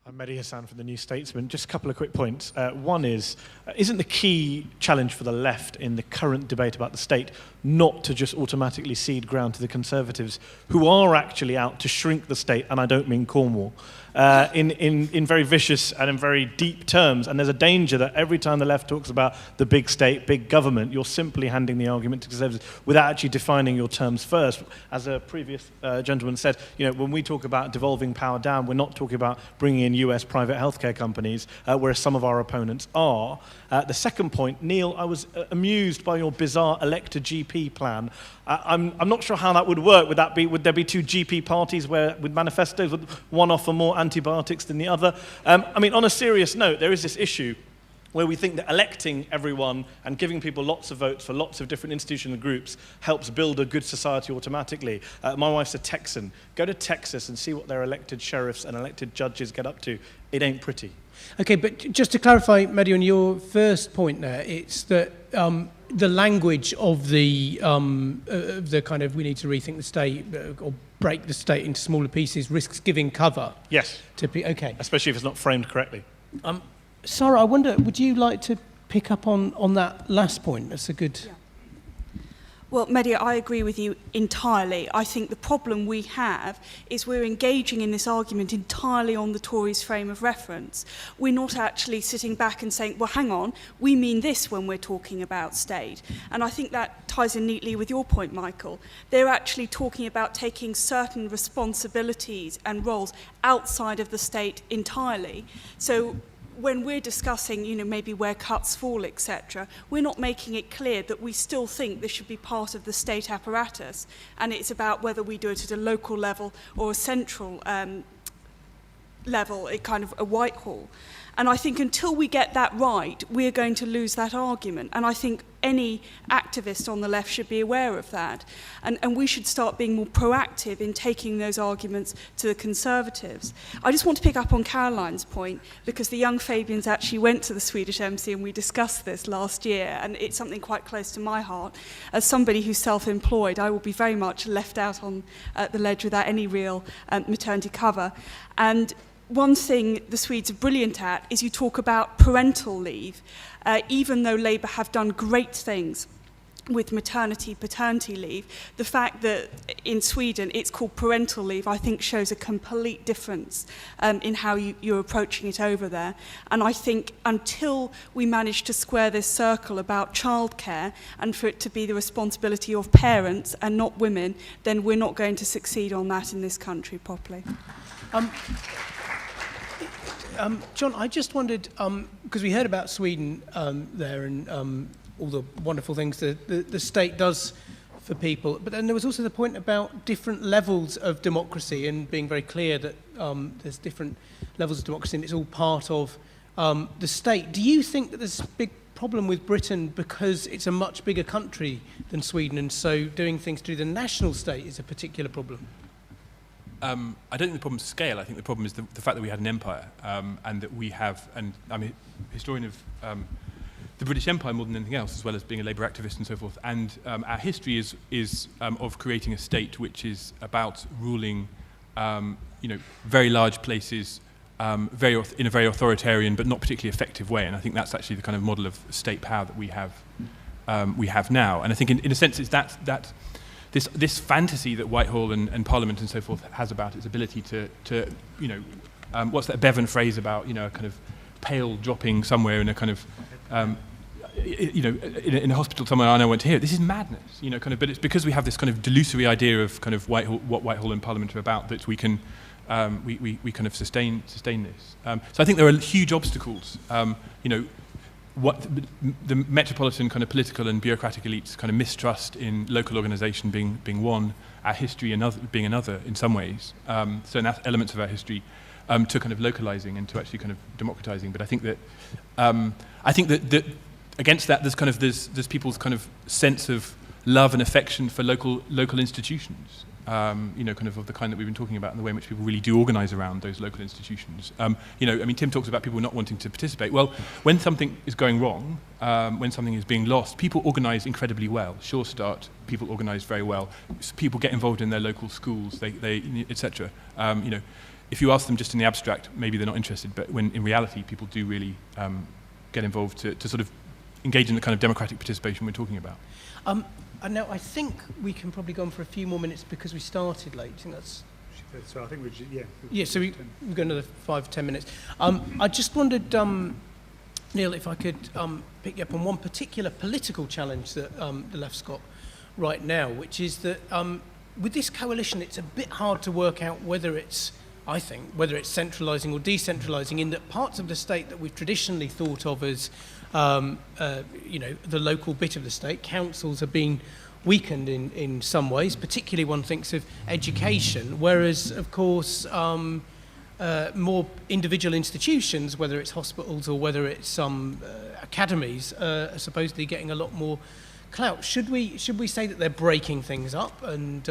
I'm Mehdi Hassan from the New Statesman. Just a couple of quick points. One is, isn't the key challenge for the left in the current debate about the state not to just automatically cede ground to the Conservatives, who are actually out to shrink the state, and I don't mean Cornwall, in very vicious and in very deep terms? And there's a danger that every time the left talks about the big state, big government, you're simply handing the argument to Conservatives without actually defining your terms first. As a previous gentleman said, when we talk about devolving power down, we're not talking about bringing in US private healthcare companies, whereas some of our opponents are. The second point, Neal, I was amused by your bizarre elected GP plan. I'm not sure how that would work. Would there be two GP parties with manifestos, with one offer more antibiotics than the other? On a serious note, there is this issue where we think that electing everyone and giving people lots of votes for lots of different institutional groups helps build a good society automatically. My wife's a Texan. Go to Texas and see what their elected sheriffs and elected judges get up to. It ain't pretty. Okay, but just to clarify, Mehdi, on your first point there, it's that the language of the kind of we need to rethink the state or break the state into smaller pieces risks giving cover. Yes. Okay. Especially if it's not framed correctly. Sara, I wonder, would you like to pick up on that last point? That's a good... Yeah. Well, Mehdi, I agree with you entirely. I think the problem we have is we're engaging in this argument entirely on the Tories' frame of reference. We're not actually sitting back and saying, well, hang on, we mean this when we're talking about state. And I think that ties in neatly with your point, Michael. They're actually talking about taking certain responsibilities and roles outside of the state entirely. So when we're discussing, maybe where cuts fall, etc., we're not making it clear that we still think this should be part of the state apparatus, and it's about whether we do it at a local level or a central level, a kind of a Whitehall. And I think until we get that right, we're going to lose that argument. And I think any activist on the left should be aware of that. And we should start being more proactive in taking those arguments to the Conservatives. I just want to pick up on Caroline's point, because the young Fabians actually went to the Swedish MC and we discussed this last year, and it's something quite close to my heart. As somebody who's self-employed, I will be very much left out on the ledge without any real maternity cover. And one thing the Swedes are brilliant at is you talk about parental leave. Even though Labour have done great things with maternity, paternity leave, the fact that in Sweden it's called parental leave, I think shows a complete difference in how you're approaching it over there. And I think until we manage to square this circle about childcare and for it to be the responsibility of parents and not women, then we're not going to succeed on that in this country properly. John, I just wondered, because we heard about Sweden there and all the wonderful things that the state does for people, but then there was also the point about different levels of democracy and being very clear that there's different levels of democracy and it's all part of the state. Do you think that there's a big problem with Britain because it's a much bigger country than Sweden, and so doing things through the national state is a particular problem? I don't think the problem is scale. I think the problem is the fact that we had an empire, and that we have, and I'm a historian of the British Empire more than anything else, as well as being a Labour activist and so forth. And our history is of creating a state which is about ruling, very large places, in a very authoritarian but not particularly effective way. And I think that's actually the kind of model of state power that we have now. And I think in a sense it's that this fantasy that Whitehall and Parliament and so forth has about its ability to what's that Bevan phrase about, a kind of pail dropping somewhere in a kind of, in a hospital somewhere, I won't hear it. This is madness, but it's because we have this kind of delusory idea of kind of what Whitehall and Parliament are about that we can, we kind of sustain this. So I think there are huge obstacles, what the metropolitan kind of political and bureaucratic elites kind of mistrust in local organisation being one, our history being another in some ways. So that's elements of our history to kind of localising and to actually kind of democratising. But I think that against that there's people's kind of sense of love and affection for local institutions. Kind of the kind that we've been talking about, and the way in which people really do organise around those local institutions. Tim talks about people not wanting to participate. Well, when something is going wrong, when something is being lost, people organise incredibly well. Sure Start, people organise very well. People get involved in their local schools, they etc. if you ask them just in the abstract, maybe they're not interested, but when in reality people do really get involved to sort of engage in the kind of democratic participation we're talking about. And now I think we can probably go on for a few more minutes because we started late. I think that's... So I think we're, yeah. Yeah, so we've got another 5-10 minutes. I just wondered, Neal, if I could pick you up on one particular political challenge that the left's got right now, which is that with this coalition, it's a bit hard to work out whether it's, I think, whether it's centralising or decentralising, in that parts of the state that we've traditionally thought of as, you know, the local bit of the state, councils are being weakened in some ways, particularly one thinks of education, whereas, of course, more individual institutions, whether it's hospitals or whether it's academies, are supposedly getting a lot more clout. Should we say that they're breaking things up and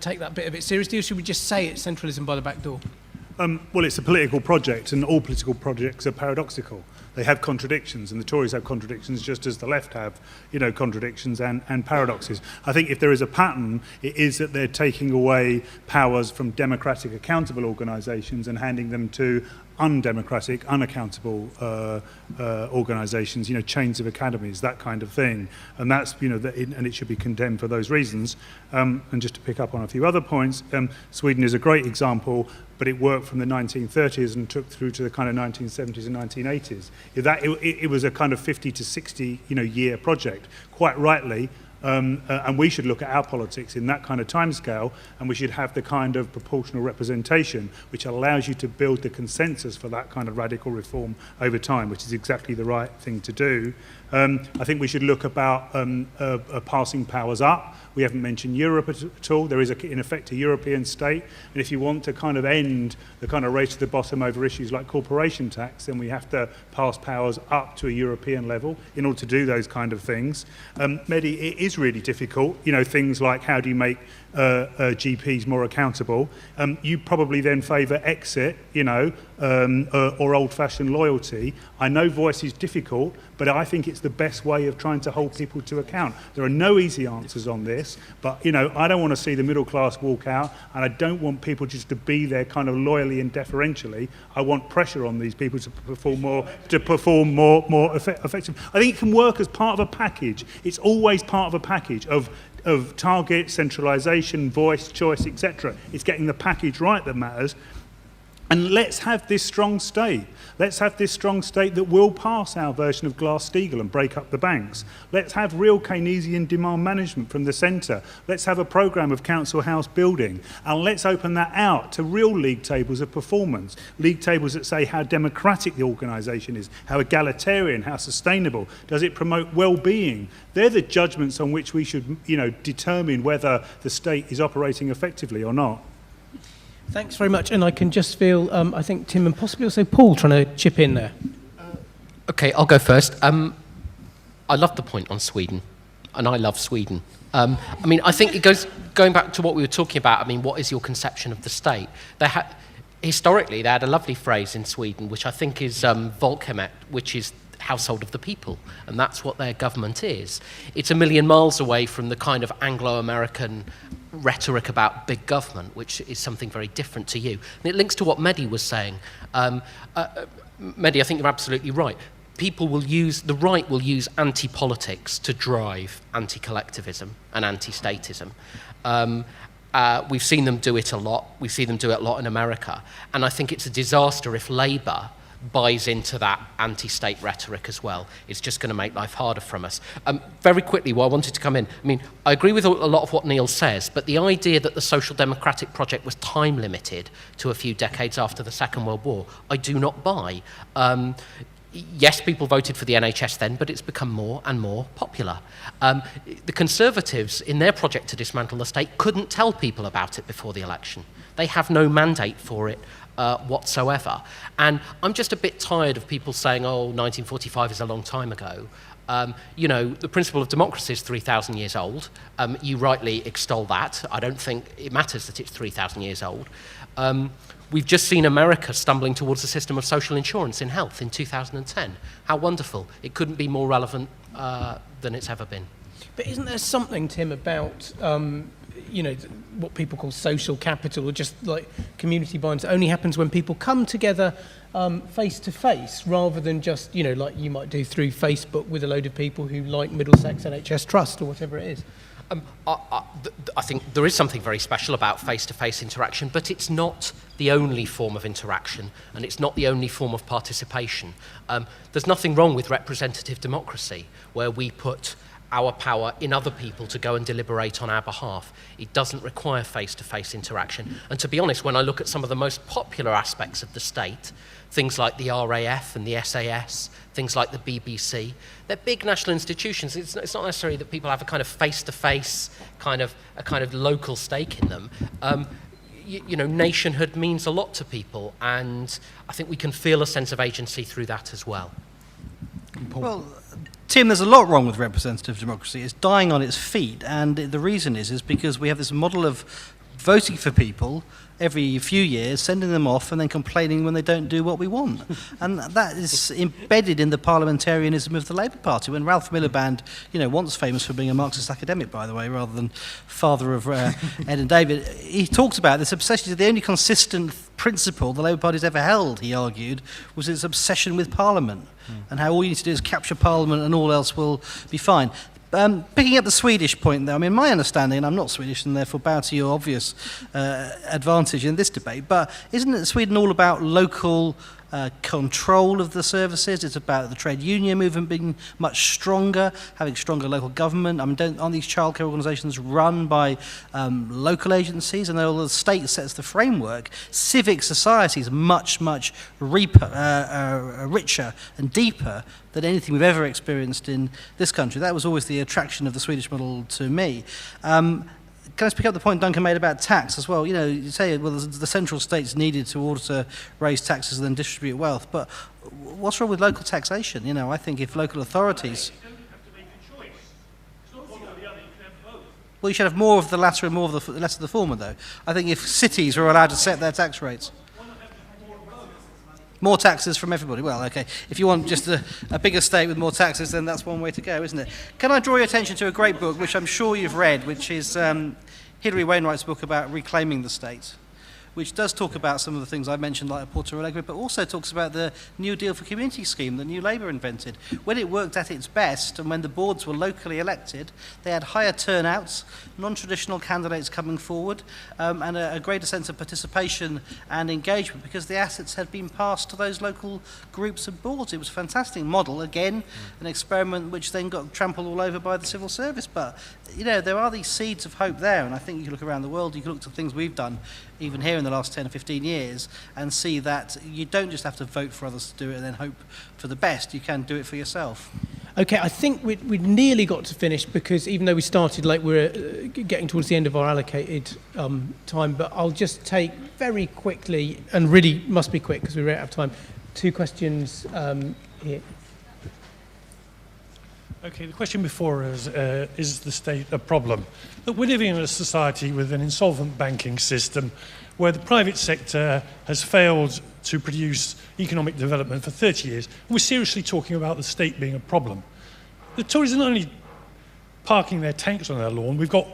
take that bit of it seriously, or should we just say it's centralism by the back door? Well, it's a political project, and all political projects are paradoxical. They have contradictions, and the Tories have contradictions just as the left have, you know, contradictions and paradoxes. I think if there is a pattern, it is that they're taking away powers from democratic, accountable organisations and handing them to undemocratic, unaccountable organisations, you know, chains of academies, that kind of thing. And that's, you know, and it should be condemned for those reasons. And just to pick up on a few other points, Sweden is a great example, but it worked from the 1930s and took through to the kind of 1970s and 1980s. It was a kind of 50 to 60, you know, year project, quite rightly. And we should look at our politics in that kind of timescale, and we should have the kind of proportional representation which allows you to build the consensus for that kind of radical reform over time, which is exactly the right thing to do. I think we should look about passing powers up. We haven't mentioned Europe at all. There is, in effect, a European state. And if you want to kind of end the kind of race to the bottom over issues like corporation tax, then we have to pass powers up to a European level in order to do those kind of things. Mehdi, it is really difficult. You know, things like how do you make GPs more accountable? You probably then favour exit, you know, or old-fashioned loyalty. I know voice is difficult, but I think it's the best way of trying to hold people to account. There are no easy answers on this, but, you know, I don't want to see the middle class walk out, and I don't want people just to be there kind of loyally and deferentially. I want pressure on these people to perform more effectively. I think it can work as part of a package. It's always part of a package of target, centralisation, voice, choice, etc. It's getting the package right that matters. And let's have this strong state. Let's have this strong state that will pass our version of Glass-Steagall and break up the banks. Let's have real Keynesian demand management from the centre. Let's have a programme of council house building. And let's open that out to real league tables of performance. League tables that say how democratic the organisation is, how egalitarian, how sustainable. Does it promote well-being? They're the judgments on which we should, you know, determine whether the state is operating effectively or not. Thanks very much, and I can just feel, I think Tim and possibly also Paul trying to chip in there. Okay, I'll go first. I love the point on Sweden, and I love Sweden. I mean, I think it going back to what we were talking about. I mean, what is your conception of the state? Historically, they had a lovely phrase in Sweden, which I think is Folkhemmet, which is household of the people, and that's what their government is. It's a million miles away from the kind of Anglo-American rhetoric about big government, which is something very different to you. And it links to what Mehdi was saying. Mehdi, I think you're absolutely right. The right will use anti-politics to drive anti-collectivism and anti-statism. We've seen them do it a lot. We see them do it a lot in America. And I think it's a disaster if Labour buys into that anti-state rhetoric as well. It's just going to make life harder from us. Very quickly, I wanted to come in. I mean, I agree with a lot of what Neal says, but the idea that the social democratic project was time limited to a few decades after the Second World War, I do not buy. Yes, people voted for the NHS then, but it's become more and more popular. The Conservatives, in their project to dismantle the state, couldn't tell people about it before the election. They have no mandate for it whatsoever. And I'm just a bit tired of people saying, oh, 1945 is a long time ago. You know, the principle of democracy is 3,000 years old. You rightly extol that. I don't think it matters that it's 3,000 years old. We've just seen America stumbling towards a system of social insurance in health in 2010. How wonderful. It couldn't be more relevant than it's ever been. But isn't there something, Tim, about what people call social capital, or just like community bonds, only happens when people come together face to face, rather than just, like you might do through Facebook with a load of people who like Middlesex NHS Trust or whatever it is. I think there is something very special about face-to-face interaction, but it's not the only form of interaction, and it's not the only form of participation. There's nothing wrong with representative democracy, where we put our power in other people to go and deliberate on our behalf. It doesn't require face-to-face interaction. And to be honest, when I look at some of the most popular aspects of the state, things like the RAF and the SAS, things like the BBC, they're big national institutions. It's not necessarily that people have a kind of face-to-face, a kind of local stake in them. Nationhood means a lot to people, and I think we can feel a sense of agency through that as well. Well, Tim, there's a lot wrong with representative democracy. It's dying on its feet, and the reason is because we have this model of voting for people every few years, sending them off, and then complaining when they don't do what we want. And that is embedded in the parliamentarianism of the Labour Party. When Ralph Miliband, once famous for being a Marxist academic, by the way, rather than father of Ed and David, he talked about this obsession. The only consistent principle the Labour Party's ever held, he argued, was its obsession with Parliament, and how all you need to do is capture Parliament and all else will be fine. Picking up the Swedish point, though, my understanding, and I'm not Swedish and therefore bow to your obvious advantage in this debate, but isn't Sweden all about local control of the services? It's about the trade union movement being much stronger, having stronger local government. Aren't these childcare organisations run by local agencies? And although the state sets the framework, civic society is much, much richer and deeper than anything we've ever experienced in this country. That was always the attraction of the Swedish model to me. Can I pick up the point Duncan made about tax as well? You say, well, the central state's needed to order to raise taxes and then distribute wealth, but what's wrong with local taxation? I think if local authorities... Well, you should have more of the latter and more of the less of the former, though. I think if cities were allowed to set their tax rates... More taxes from everybody. Well, okay. If you want just a bigger state with more taxes, then that's one way to go, isn't it? Can I draw your attention to a great book, which I'm sure you've read, which is Hilary Wainwright's book about reclaiming the state, which does talk about some of the things I mentioned, like Porto Alegre, but also talks about the New Deal for Community scheme that New Labour invented. When it worked at its best, and when the boards were locally elected, they had higher turnouts, non-traditional candidates coming forward, and a greater sense of participation and engagement, because the assets had been passed to those local groups and boards. It was a fantastic model, again, an experiment which then got trampled all over by the civil service. But, there are these seeds of hope there, and I think you can look around the world, you can look to things we've done, even here in the last 10 or 15 years, and see that you don't just have to vote for others to do it and then hope for the best. You can do it for yourself. Okay, I think we'd nearly got to finish, because even though we started late, we're getting towards the end of our allocated time, but I'll just take very quickly, and really must be quick because we're out of time, 2 questions here. Okay, the question before us is the state a problem? Look, we're living in a society with an insolvent banking system where the private sector has failed to produce economic development for 30 years. We're seriously talking about the state being a problem. The Tories are not only parking their tanks on their lawn, we've got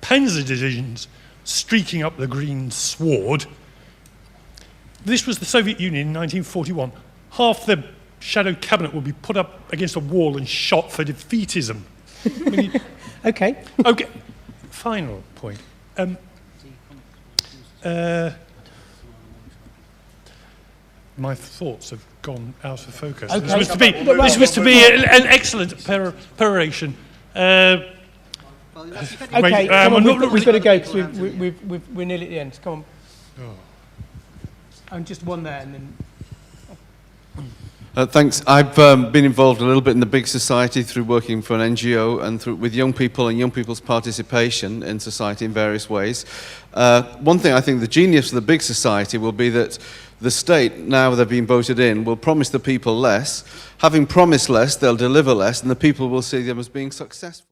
panzer divisions streaking up the green sward. This was the Soviet Union in 1941. Half the shadow cabinet would be put up against a wall and shot for defeatism. Okay. Okay. Final point. My thoughts have gone out of focus. Okay. This was to be an excellent peroration. Okay, come on, we've got to go because we're nearly at the end. Come on. Oh. And just one there, and then... Thanks. I've been involved a little bit in the big society through working for an NGO and with young people and young people's participation in society in various ways. One thing I think the genius of the big society will be that the state, now they've been voted in, will promise the people less. Having promised less, they'll deliver less, and the people will see them as being successful.